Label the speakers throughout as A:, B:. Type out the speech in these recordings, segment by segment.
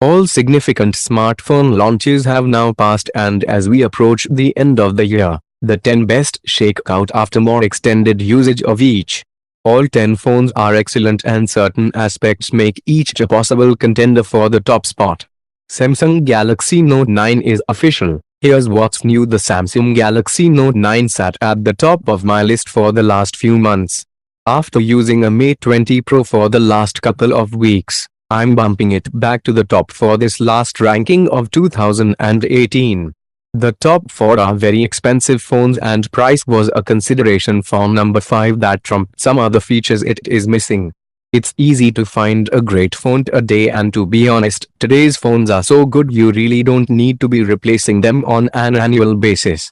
A: All significant smartphone launches have now passed, and as we approach the end of the year, the 10 best shake out after more extended usage of each. All 10 phones are excellent and certain aspects make each a possible contender for the top spot. Samsung Galaxy Note 9 is official. Here's what's new. The Samsung Galaxy Note 9 sat at the top of my list for the last few months. After using a Mate 20 Pro for the last couple of weeks, I'm bumping it back to the top for this last ranking of 2018. The top 4 are very expensive phones, and price was a consideration for number 5 that trumped some other features it is missing. It's easy to find a great phone today, and to be honest, today's phones are so good you really don't need to be replacing them on an annual basis.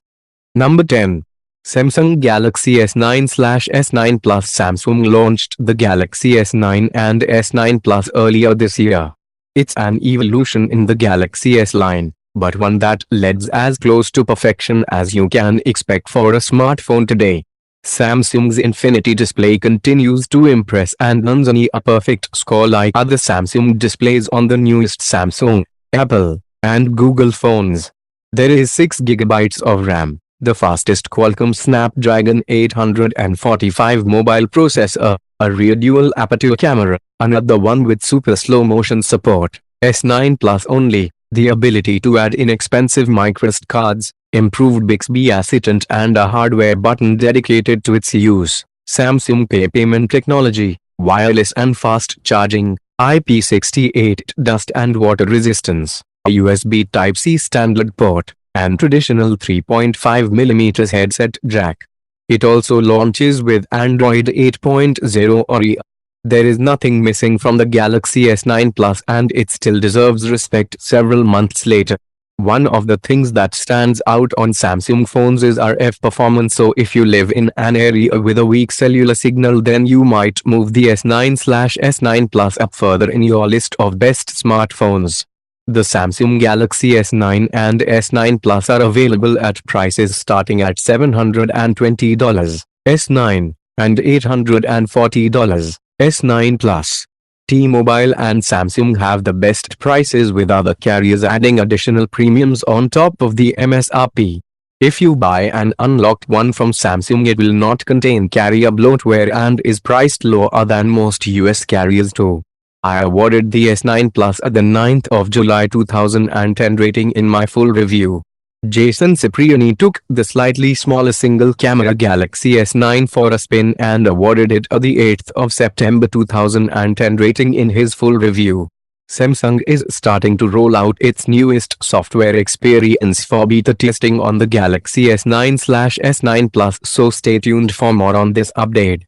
A: Number 10. Samsung Galaxy S9/S9 Plus. Samsung launched the Galaxy S9 and S9 Plus earlier this year. It's an evolution in the Galaxy S line, but one that leads as close to perfection as you can expect for a smartphone today. Samsung's Infinity display continues to impress and earns a perfect score like other Samsung displays on the newest Samsung, Apple, and Google phones. There is 6 GB of RAM, the fastest Qualcomm Snapdragon 845 mobile processor, a rear dual aperture camera, another one with super slow motion support, S9 Plus only, the ability to add inexpensive microSD cards, improved Bixby assistant, and a hardware button dedicated to its use, Samsung Pay payment technology, wireless and fast charging, IP68 dust and water resistance, a USB Type-C standard port, and traditional 3.5mm headset jack. It also launches with Android 8.0 Oreo. There is nothing missing from the Galaxy S9 Plus, and it still deserves respect several months later. One of the things that stands out on Samsung phones is RF performance, so if you live in an area with a weak cellular signal, then you might move the S9/S9 Plus up further in your list of best smartphones. The Samsung Galaxy S9 and S9 Plus are available at prices starting at $720, S9, and $840, S9 Plus. T-Mobile and Samsung have the best prices, with other carriers adding additional premiums on top of the MSRP. If you buy an unlocked one from Samsung, it will not contain carrier bloatware and is priced lower than most US carriers too. I awarded the S9 Plus at the 9th of July 2010 rating in my full review. Jason Cipriani took the slightly smaller single-camera Galaxy S9 for a spin and awarded it the 8th of September 2010 rating in his full review. Samsung is starting to roll out its newest software experience for beta testing on the Galaxy S9/S9 Plus, so stay tuned for more on this update.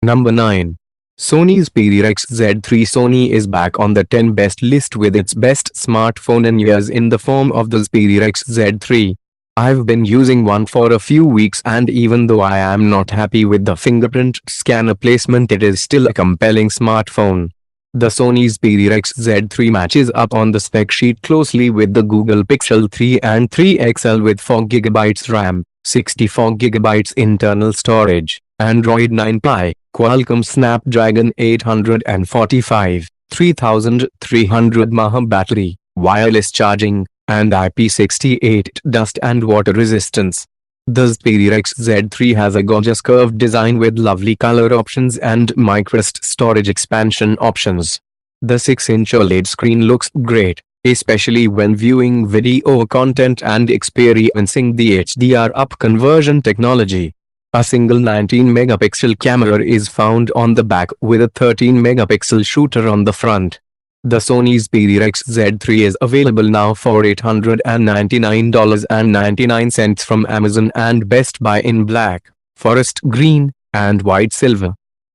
A: Number 9. Sony's Xperia Z3. Sony is back on the 10 best list with its best smartphone in years in the form of the Xperia Z3. I've been using one for a few weeks, and even though I am not happy with the fingerprint scanner placement, it is still a compelling smartphone. The Sony Xperia Z3 matches up on the spec sheet closely with the Google Pixel 3 and 3 XL with 4GB RAM, 64GB internal storage, Android 9 Pie, Qualcomm Snapdragon 845, 3300 mAh battery, wireless charging, and IP68 dust and water resistance. The Xperia Z3 has a gorgeous curved design with lovely color options and microSD storage expansion options. The 6-inch OLED screen looks great, especially when viewing video content and experiencing the HDR conversion technology. A single 19-megapixel camera is found on the back with a 13-megapixel shooter on the front. The Sony Xperia Z3 is available now for $899.99 from Amazon and Best Buy in black, forest green, and white silver.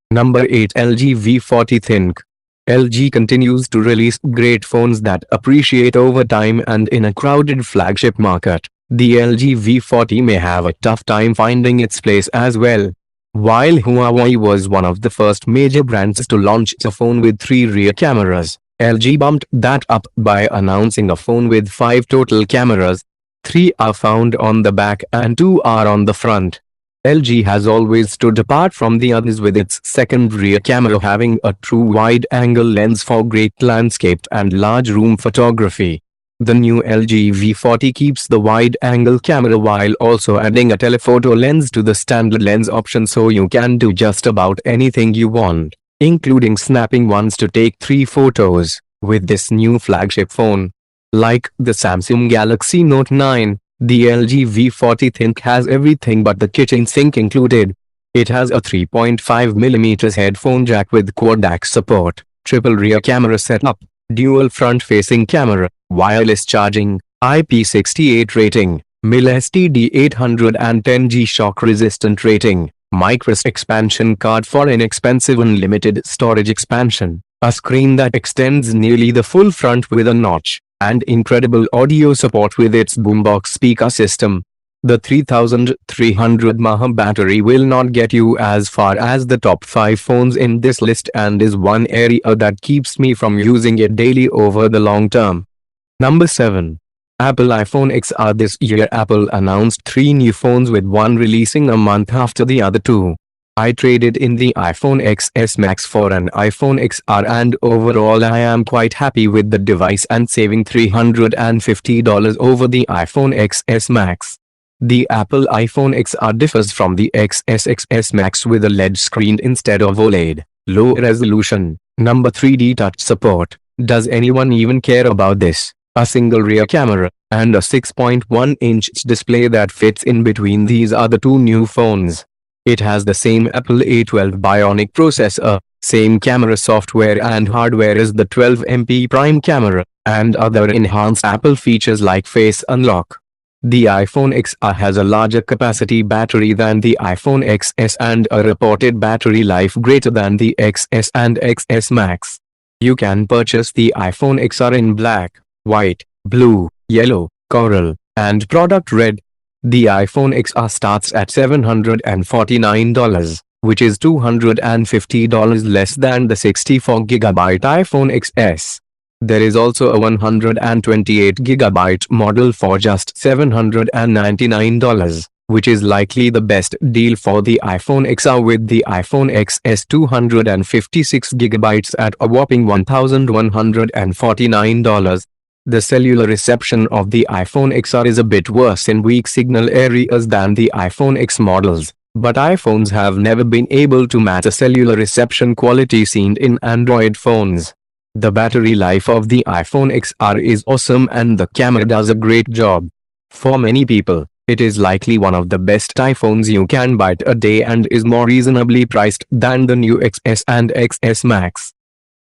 A: Number 8. LG V40 Think. LG continues to release great phones that appreciate over time, and in a crowded flagship market, the LG V40 may have a tough time finding its place as well. While Huawei was one of the first major brands to launch a phone with 3 rear cameras, LG bumped that up by announcing a phone with 5 total cameras. 3 are found on the back and 2 are on the front. LG has always stood apart from the others with its second rear camera having a true wide-angle lens for great landscape and large room photography. The new LG V40 keeps the wide-angle camera while also adding a telephoto lens to the standard lens option, so you can do just about anything you want, including snapping ones to take 3 photos, with this new flagship phone. Like the Samsung Galaxy Note 9, the LG V40 Think has everything but the kitchen sink included. It has a 3.5mm headphone jack with quad DAC support, triple rear camera setup, dual front-facing camera, wireless charging, IP68 rating, mil STD 810G shock-resistant rating, micro SD expansion card for inexpensive unlimited storage expansion, a screen that extends nearly the full front with a notch, and incredible audio support with its boombox speaker system. The 3300 mAh battery will not get you as far as the top 5 phones in this list and is one area that keeps me from using it daily over the long term. Number 7. Apple iPhone XR. This year Apple announced 3 new phones, with one releasing a month after the other 2. I traded in the iPhone XS Max for an iPhone XR and overall I am quite happy with the device and saving $350 over the iPhone XS Max. The Apple iPhone XR differs from the XS Max with a LED screen instead of OLED, low resolution, number 3D touch support. Does anyone even care about this? A single rear camera, and a 6.1-inch display that fits in between these are the 2 new phones. It has the same Apple A12 Bionic processor, same camera software and hardware as the 12MP prime camera, and other enhanced Apple features like Face Unlock. The iPhone XR has a larger capacity battery than the iPhone XS and a reported battery life greater than the XS and XS Max. You can purchase the iPhone XR in black, white, blue, yellow, coral, and product red. The iPhone XR starts at $749, which is $250 less than the 64GB iPhone XS. There is also a 128GB model for just $799, which is likely the best deal for the iPhone XR, with the iPhone XS 256GB at a whopping $1,149. The cellular reception of the iPhone XR is a bit worse in weak signal areas than the iPhone X models, but iPhones have never been able to match the cellular reception quality seen in Android phones. The battery life of the iPhone XR is awesome and the camera does a great job. For many people, it is likely one of the best iPhones you can buy today and is more reasonably priced than the new XS and XS Max.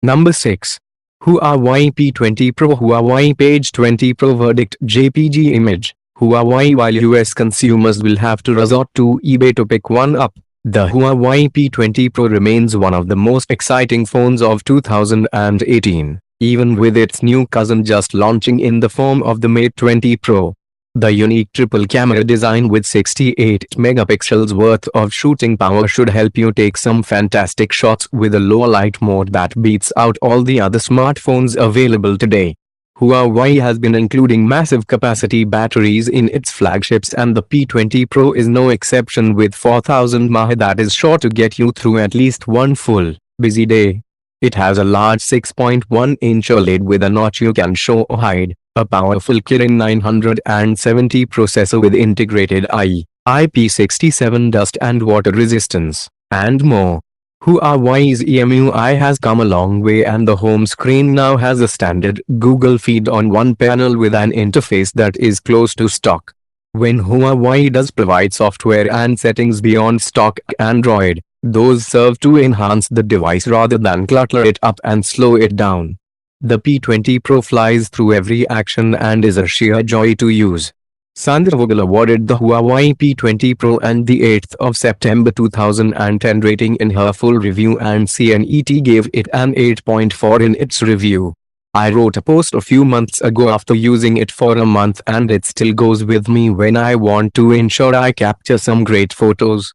A: Number 6. Huawei P20 Pro. Huawei Page 20 Pro verdict JPG image. Huawei. While US consumers will have to resort to eBay to pick one up, the Huawei P20 Pro remains one of the most exciting phones of 2018, even with its new cousin just launching in the form of the Mate 20 Pro. The unique triple camera design with 68 megapixels worth of shooting power should help you take some fantastic shots with a low light mode that beats out all the other smartphones available today. Huawei has been including massive capacity batteries in its flagships and the P20 Pro is no exception, with 4000 mAh that is sure to get you through at least one full, busy day. It has a large 6.1-inch OLED with a notch you can show or hide, a powerful Kirin 970 processor with integrated IP67 dust and water resistance, and more. Huawei's EMUI has come a long way and the home screen now has a standard Google feed on one panel with an interface that is close to stock. When Huawei does provide software and settings beyond stock Android, those serve to enhance the device rather than clutter it up and slow it down. The P20 Pro flies through every action and is a sheer joy to use. Sandra Vogel awarded the Huawei P20 Pro and the 8th of September 2010 rating in her full review, and CNET gave it an 8.4 in its review. I wrote a post a few months ago after using it for a month and it still goes with me when I want to ensure I capture some great photos.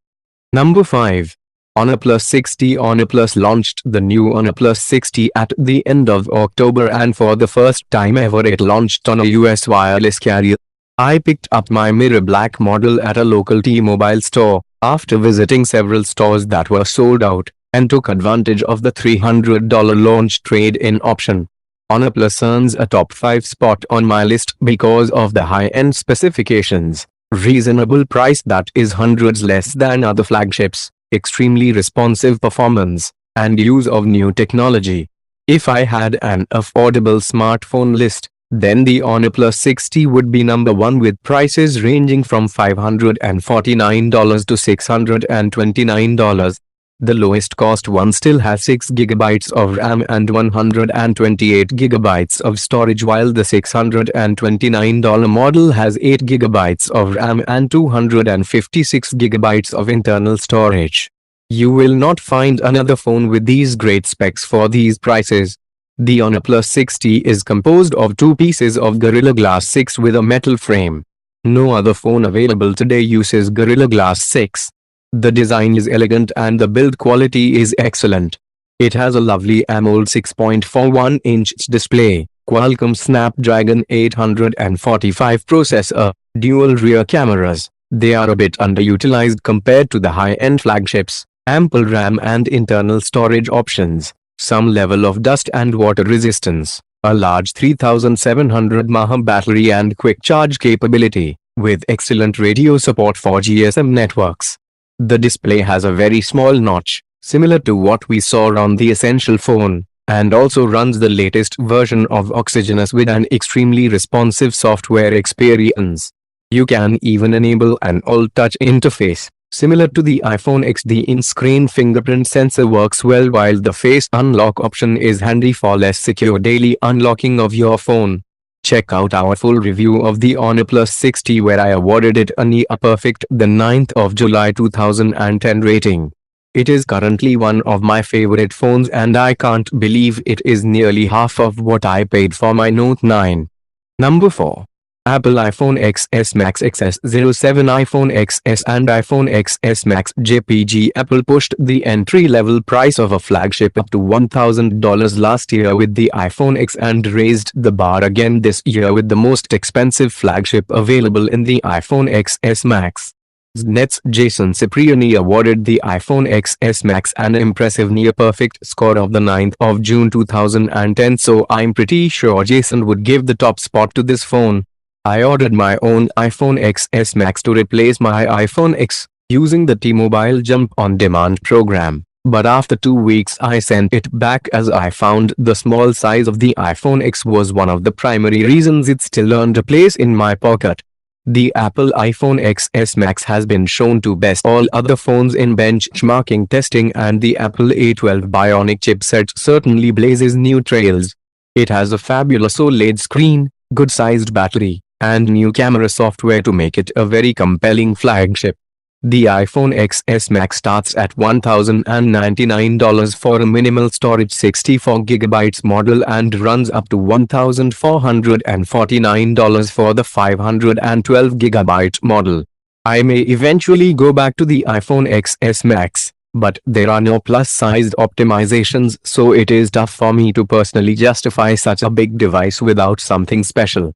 A: Number 5. Honor Plus 60. Honor Plus launched the new Honor Plus 60 at the end of October, and for the first time ever it launched on a US wireless carrier. I picked up my mirror black model at a local T-Mobile store, After visiting several stores that were sold out, and took advantage of the $300 launch trade-in option, Honor Plus earns a top 5 spot on my list because of the high-end specifications, reasonable price that is hundreds less than other flagships, extremely responsive performance, and use of new technology. If I had an affordable smartphone list, then the Honor Plus 60 would be number one with prices ranging from $549 to $629. The lowest cost one still has 6 GB of RAM and 128 GB of storage, while the $629 model has 8 GB of RAM and 256 GB of internal storage. You will not find another phone with these great specs for these prices. The Honor Plus 60 is composed of two pieces of Gorilla Glass 6 with a metal frame. No other phone available today uses Gorilla Glass 6. The design is elegant and the build quality is excellent. It has a lovely AMOLED 6.41-inch display, Qualcomm Snapdragon 845 processor, dual rear cameras. They are a bit underutilized compared to the high-end flagships, ample RAM and internal storage options, some level of dust and water resistance, a large 3700 mAh battery and quick charge capability, with excellent radio support for GSM networks. The display has a very small notch, similar to what we saw on the Essential phone, and also runs the latest version of Oxygenus with an extremely responsive software experience. You can even enable an all-touch interface. Similar to the iPhone X, the in-screen fingerprint sensor works well, while the face unlock option is handy for less secure daily unlocking of your phone. Check out our full review of the Honor Plus 60 where I awarded it a near perfect the 9th of July 2010 rating. It is currently one of my favorite phones and I can't believe it is nearly half of what I paid for my Note 9. Number 4. Apple iPhone XS Max XS07 iPhone XS and iPhone XS Max JPG. Apple pushed the entry-level price of a flagship up to $1,000 last year with the iPhone X and raised the bar again this year with the most expensive flagship available in the iPhone XS Max. Net's Jason Cipriani awarded the iPhone XS Max an impressive near-perfect score of the 9th of June 2010, so I'm pretty sure Jason would give the top spot to this phone. I ordered my own iPhone XS Max to replace my iPhone X, using the T-Mobile Jump on Demand program, but after 2 weeks I sent it back as I found the small size of the iPhone X was one of the primary reasons it still earned a place in my pocket. The Apple iPhone XS Max has been shown to best all other phones in benchmarking testing, and the Apple A12 Bionic chipset certainly blazes new trails. It has a fabulous OLED screen, good-sized battery, and new camera software to make it a very compelling flagship. The iPhone XS Max starts at $1,099 for a minimal storage 64GB model and runs up to $1,449 for the 512GB model. I may eventually go back to the iPhone XS Max, but there are no plus-sized optimizations, so it is tough for me to personally justify such a big device without something special.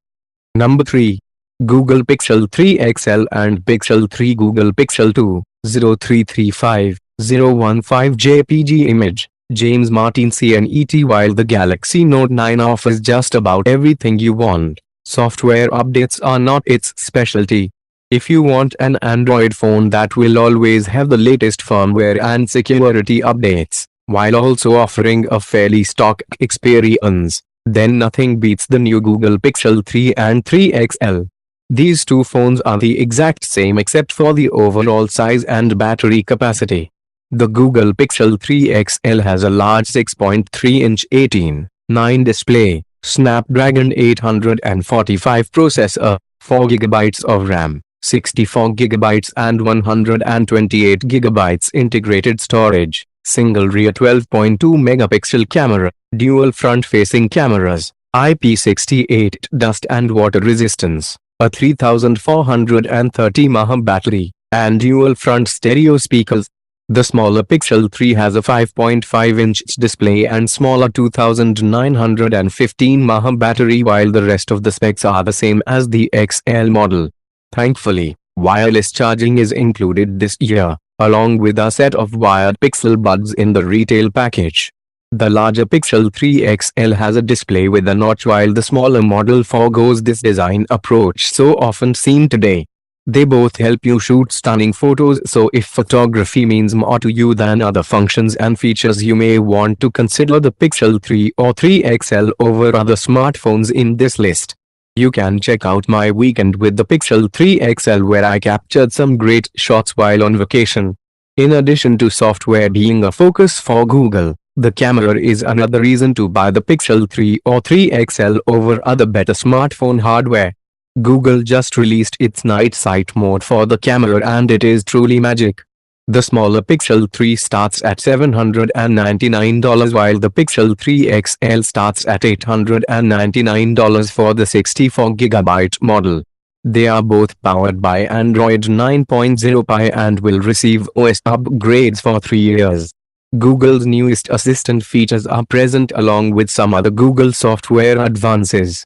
A: Number 3. Google Pixel 3 XL and Pixel 3. Google Pixel 2, 0335, 015 JPG image, James Martin CNET. While the Galaxy Note 9 offers just about everything you want, software updates are not its specialty. If you want an Android phone that will always have the latest firmware and security updates, while also offering a fairly stock experience, then nothing beats the new Google Pixel 3 and 3 XL. These two phones are the exact same except for the overall size and battery capacity. The Google Pixel 3 XL has a large 6.3-inch 18:9 display, Snapdragon 845 processor, 4 GB of RAM, 64 GB and 128 GB integrated storage, single rear 12.2-megapixel camera, dual front-facing cameras, IP68 dust and water resistance, a 3430 mAh battery, and dual front stereo speakers. The smaller Pixel 3 has a 5.5-inch display and smaller 2915 mAh battery, while the rest of the specs are the same as the XL model. Thankfully, Wireless charging is included this year, along with a set of wired Pixel Buds in the retail package. The larger Pixel 3 XL has a display with a notch while the smaller model forgoes this design approach so often seen today. They both help you shoot stunning photos, so if photography means more to you than other functions and features, you may want to consider the Pixel 3 or 3 XL over other smartphones in this list. You can check out my weekend with the Pixel 3 XL where I captured some great shots while on vacation. In addition to software being a focus for Google, the camera is another reason to buy the Pixel 3 or 3 XL over other better smartphone hardware. Google just released its night sight mode for the camera and it is truly magic. The smaller Pixel 3 starts at $799 while the Pixel 3 XL starts at $899 for the 64GB model. They are both powered by Android 9.0 Pie and will receive OS upgrades for 3 years. Google's newest assistant features are present along with some other Google software advances.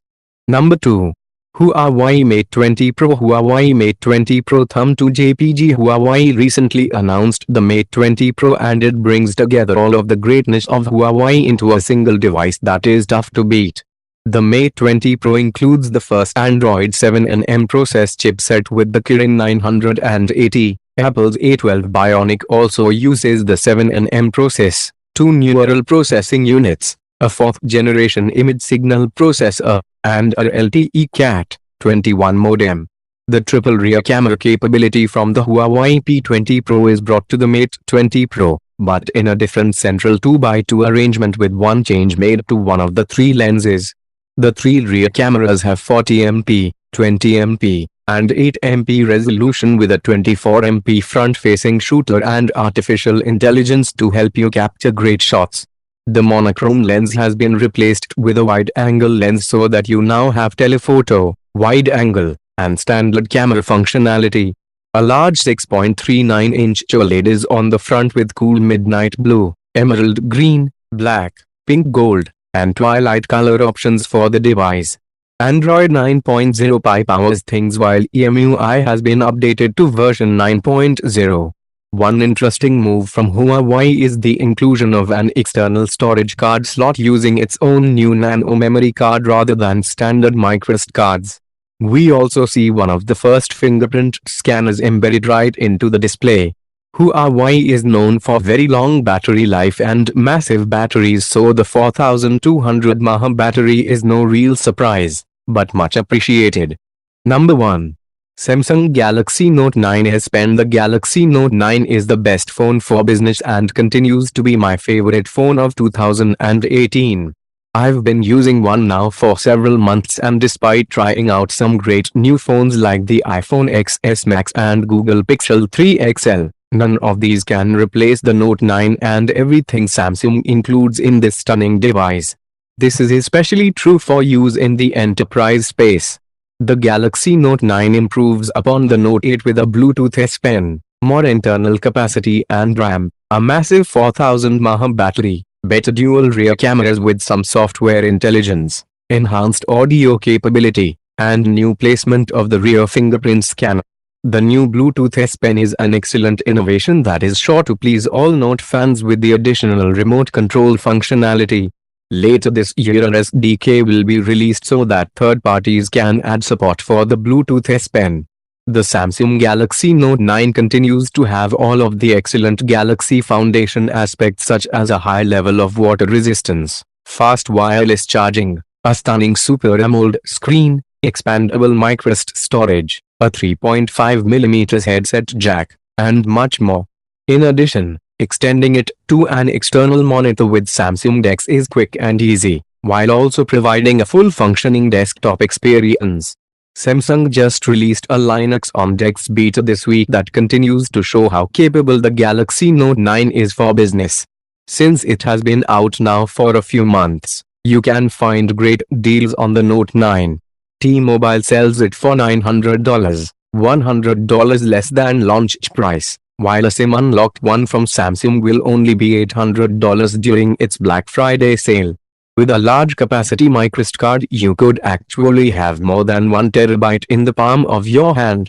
A: Number 2. Huawei Mate 20 Pro. Huawei Mate 20 Pro Thumb to JPG. Huawei recently announced the Mate 20 Pro and it brings together all of the greatness of Huawei into a single device that is tough to beat. The Mate 20 Pro includes the first Android 7nm process chipset with the Kirin 980. Apple's A12 Bionic also uses the 7nm process, 2 neural processing units, a 4th generation image signal processor, and a LTE Cat21 modem. The triple rear camera capability from the Huawei P20 Pro is brought to the Mate 20 Pro, but in a different central 2x2 arrangement with one change made to one of the 3 lenses. The 3 rear cameras have 40MP, 20MP, and 8MP resolution with a 24MP front-facing shooter and artificial intelligence to help you capture great shots. The monochrome lens has been replaced with a wide-angle lens so that you now have telephoto, wide-angle, and standard camera functionality. A large 6.39-inch OLED is on the front with cool midnight blue, emerald green, black, pink gold, and twilight color options for the device. Android 9.0 Pie powers things while EMUI has been updated to version 9.0. One interesting move from Huawei is the inclusion of an external storage card slot using its own new nano memory card rather than standard microSD cards. We also see one of the first fingerprint scanners embedded right into the display. Huawei is known for very long battery life and massive batteries, so the 4200 mAh battery is no real surprise, but much appreciated. Number 1. Samsung Galaxy Note 9 S Pen. The Galaxy Note 9 is the best phone for business and continues to be my favorite phone of 2018. I've been using one now for several months and despite trying out some great new phones like the iPhone XS Max and Google Pixel 3 XL, none of these can replace the Note 9 and everything Samsung includes in this stunning device. This is especially true for use in the enterprise space. The Galaxy Note 9 improves upon the Note 8 with a Bluetooth S Pen, more internal capacity and RAM, a massive 4000 mAh battery, better dual rear cameras with some software intelligence, enhanced audio capability, and new placement of the rear fingerprint scanner. The new Bluetooth S Pen is an excellent innovation that is sure to please all Note fans with the additional remote control functionality. Later this year an SDK will be released so that third parties can add support for the Bluetooth S Pen. The Samsung Galaxy Note 9 continues to have all of the excellent Galaxy Foundation aspects such as a high level of water resistance, fast wireless charging, a stunning Super AMOLED screen, expandable microSD storage, a 3.5mm headset jack, and much more. In addition, extending it to an external monitor with Samsung DeX is quick and easy, while also providing a full functioning desktop experience. Samsung just released a Linux on DeX beta this week that continues to show how capable the Galaxy Note 9 is for business. Since it has been out now for a few months, you can find great deals on the Note 9. T-Mobile sells it for $900, $100 less than launch price, while a SIM unlocked one from Samsung will only be $800 during its Black Friday sale. With a large capacity microSD card, you could actually have more than 1 TB in the palm of your hand.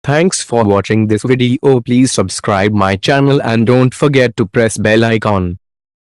A: Thanks for watching this video. Please subscribe my channel and don't forget to press bell icon.